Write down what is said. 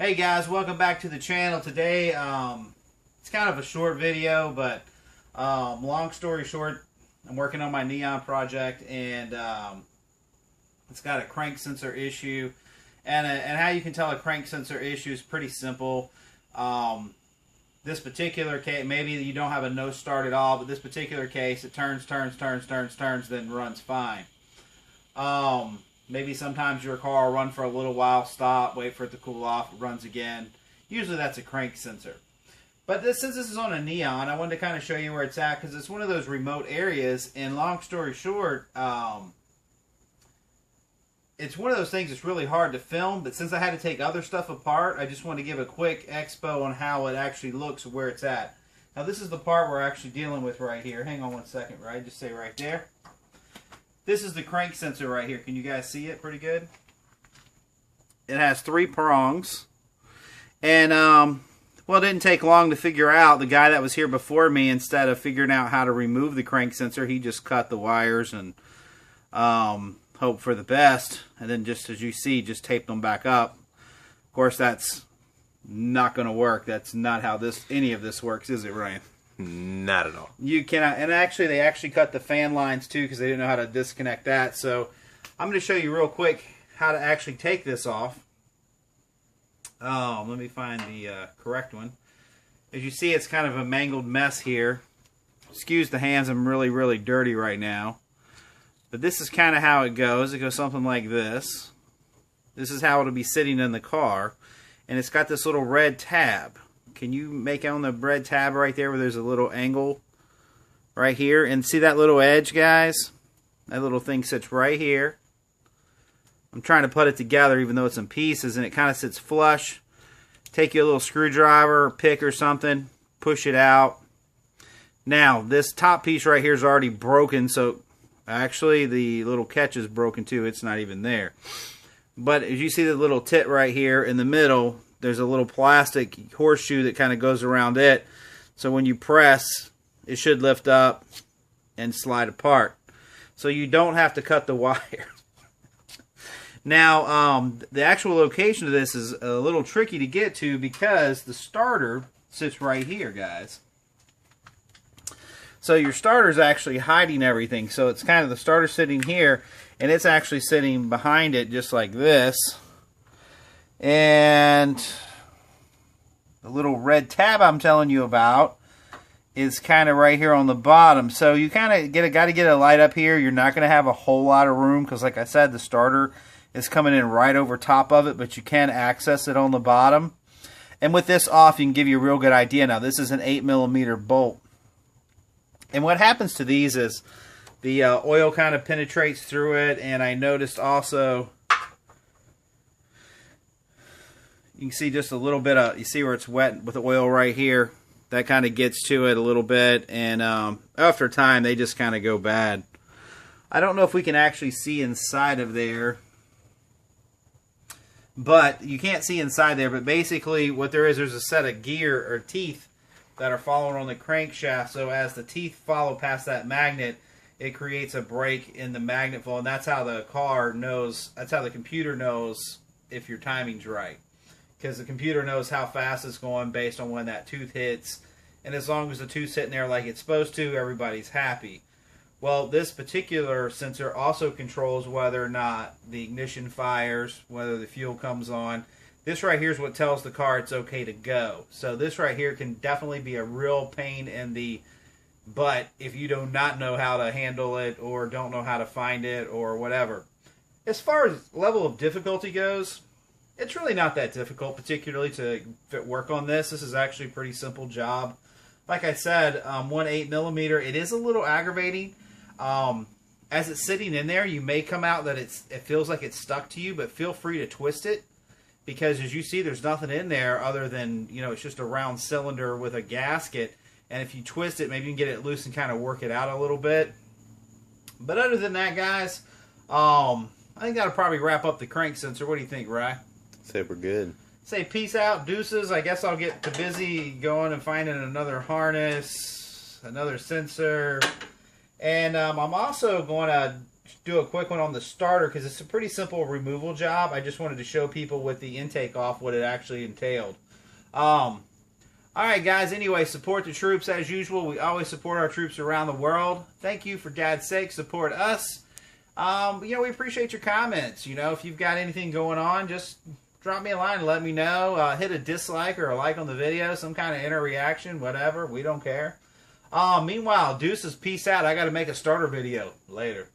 Hey guys, welcome back to the channel. Today, it's kind of a short video, but long story short, I'm working on my Neon project, and it's got a crank sensor issue. And how you can tell a crank sensor issue is pretty simple. This particular case, maybe you don't have a no start at all, but this particular case, it turns, then runs fine. Maybe sometimes your car will run for a little while, stop, wait for it to cool off, it runs again. Usually that's a crank sensor. But since this is on a Neon, I wanted to kind of show you where it's at, because it's one of those remote areas, and long story short, it's one of those things that's really hard to film, but since I had to take other stuff apart, I just want to give a quick expo on how it actually looks, where it's at. Now this is the part we're actually dealing with right here. Hang on one second, right? Just say right there. This is the crank sensor right here. Can you guys see it pretty good? It has 3 prongs. And, well, it didn't take long to figure out. The guy that was here before me, instead of figuring out how to remove the crank sensor, he just cut the wires and hope for the best. And then just as you see, just taped them back up. Of course, that's not going to work. That's not how any of this works, is it, Ryan? Not at all. You cannot, and actually they actually cut the fan lines too, because they didn't know how to disconnect that. So I'm going to show you real quick how to actually take this off. Let me find the correct one. As you see, it's kind of a mangled mess here. Excuse the hands, I'm really dirty right now. But this is kind of how it goes. It goes something like this. This is how it'll be sitting in the car. And it's got this little red tab. Can you make out on the red tab right there where there's a little angle right here? And see that little edge, guys? That little thing sits right here. I'm trying to put it together even though it's in pieces, and it kind of sits flush. Take your little screwdriver, pick or something, push it out. Now, this top piece right here is already broken, so actually the little catch is broken too. It's not even there. But as you see the little tit right here in the middle, there's a little plastic horseshoe that kind of goes around it. So when you press, it should lift up and slide apart. So you don't have to cut the wire. Now, the actual location of this is a little tricky to get to because the starter sits right here, guys. So your starter is actually hiding everything. So it's kind of the starter sitting here, and it's actually sitting behind it just like this. And the little red tab I'm telling you about is kind of right here on the bottom. So you kind of got to get a light up here. You're not going to have a whole lot of room because, like I said, the starter is coming in right over top of it, but you can access it on the bottom. And with this off, you can give you a real good idea. Now, this is an 8mm bolt. And what happens to these is the oil kind of penetrates through it, and I noticed also, you can see just a little bit of, you see where it's wet with the oil right here? That kind of gets to it a little bit, and after a time, they just kind of go bad. I don't know if we can actually see inside of there, but you can't see inside there, but basically what there is, there's a set of gear or teeth that are following on the crankshaft, so as the teeth follow past that magnet, it creates a break in the magnet flow, and that's how the car knows, that's how the computer knows if your timing's right. Because the computer knows how fast it's going based on when that tooth hits. And as long as the tooth's sitting there like it's supposed to, everybody's happy. Well, this particular sensor also controls whether or not the ignition fires, whether the fuel comes on. This right here is what tells the car it's okay to go. So this right here can definitely be a real pain in the butt if you do not know how to handle it or don't know how to find it or whatever. As far as level of difficulty goes, it's really not that difficult, particularly to work on this. This is actually a pretty simple job. Like I said, 8mm, it is a little aggravating. As it's sitting in there, you may come out that it feels like it's stuck to you, but feel free to twist it. Because as you see, there's nothing in there other than, you know, it's just a round cylinder with a gasket. And if you twist it, maybe you can get it loose and kind of work it out a little bit. But other than that, guys, I think that'll probably wrap up the crank sensor. What do you think, Rye? Say we're good. Say peace out, deuces. I guess I'll get busy going and finding another harness, another sensor. And I'm also going to do a quick one on the starter because it's a pretty simple removal job. I just wanted to show people with the intake off what it actually entailed. Alright guys, anyway, support the troops as usual. We always support our troops around the world. Thank you, for God's sake, support us. You know, we appreciate your comments. You know, if you've got anything going on, just drop me a line and let me know. Hit a dislike or a like on the video, some kind of inner reaction, whatever. We don't care. Meanwhile, deuces, peace out. I got to make a starter video later.